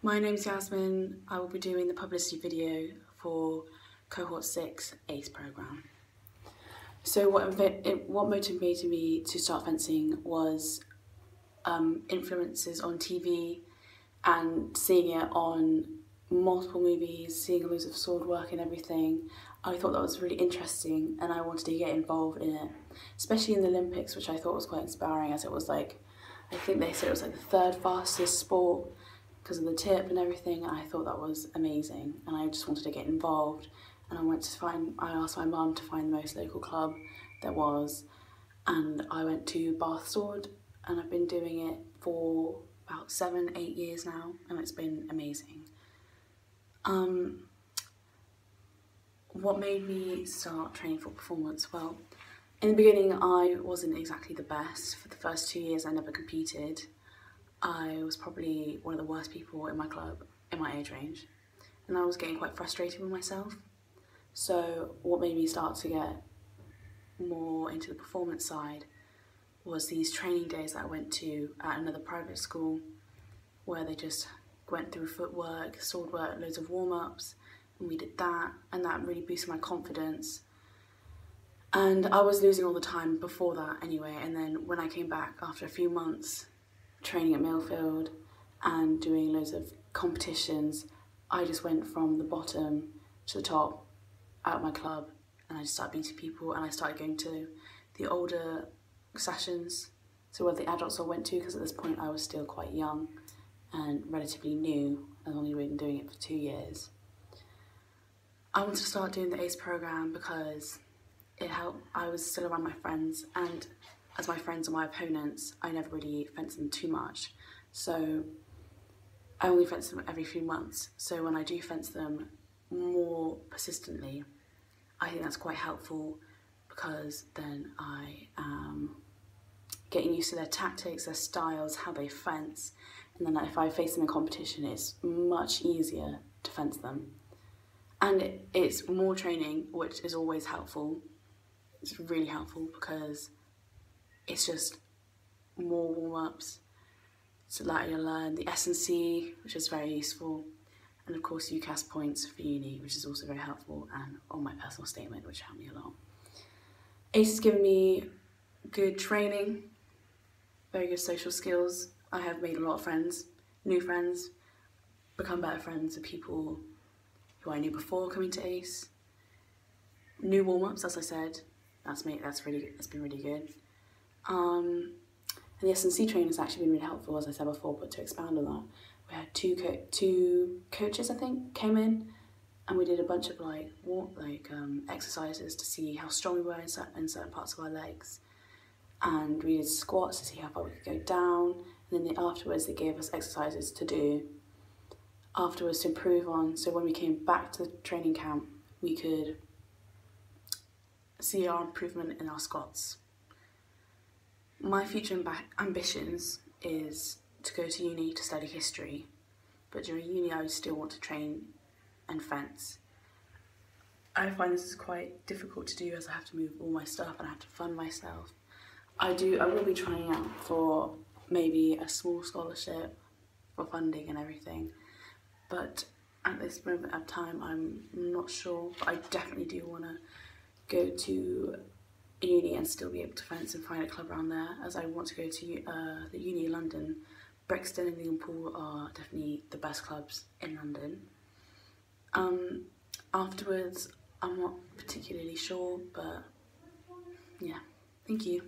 My name's Yasmin. I will be doing the publicity video for Cohort 6 Ace programme. So what motivated me to start fencing was influences on TV and seeing it on multiple movies, seeing loads of sword work and everything. I thought that was really interesting and I wanted to get involved in it, especially in the Olympics, which I thought was quite inspiring, as it was like, I think they said it was like the third fastest sport because of the tip and everything. And I thought that was amazing and I just wanted to get involved. And I asked my mum to find the most local club there was, and I went to Bath Sword, and I've been doing it for about 7-8 years now, and it's been amazing. What made me start training for performance? Well, in the beginning I wasn't exactly the best. For the first 2 years I never competed. I was probably one of the worst people in my club, in my age range, and I was getting quite frustrated with myself. So what made me start to get more into the performance side was these training days that I went to at another private school, where they just went through footwork, sword work, loads of warm-ups, and we did that, and that really boosted my confidence. And I was losing all the time before that anyway, and then when I came back after a few months training at Millfield and doing loads of competitions, I just went from the bottom to the top at my club, and I just started beating people, and I started going to the older sessions, so where the adults all went to, because at this point I was still quite young and relatively new. I've only been doing it for 2 years. I wanted to start doing the Ace programme because it helped. I was still around my friends, and as my friends are my opponents, I never really fenced them too much, so I only fence them every few months. So when I do fence them more persistently, I think that's quite helpful, because then I am getting used to their tactics, their styles, how they fence, and then if I face them in competition, it's much easier to fence them. And it's more training, which is always helpful. It's really helpful because it's just more warm-ups, so that you'll learn the S&C, which is very useful, and of course UCAS points for uni, which is also very helpful, and on my personal statement, which helped me a lot. Ace has given me good training, very good social skills. I have made a lot of friends, new friends, become better friends with people who I knew before coming to Ace. New warm-ups, as I said, that's been really good. And the S&C training has actually been really helpful, as I said before, but to expand on that, we had two coaches, I think, came in, and we did a bunch of exercises to see how strong we were in certain parts of our legs, and we did squats to see how far we could go down, and then afterwards they gave us exercises to do afterwards to improve on, so when we came back to the training camp we could see our improvement in our squats. My future ambitions is to go to uni to study history, but during uni I would still want to train and fence. I find this is quite difficult to do, as I have to move all my stuff and I have to fund myself. I will be trying out for maybe a small scholarship for funding and everything, but at this moment of time I'm not sure, but I definitely do want to go to uni and still be able to fence and find a club around there, as I want to go to the uni in London. Brixton and Liverpool are definitely the best clubs in London. Afterwards I'm not particularly sure, but yeah, thank you.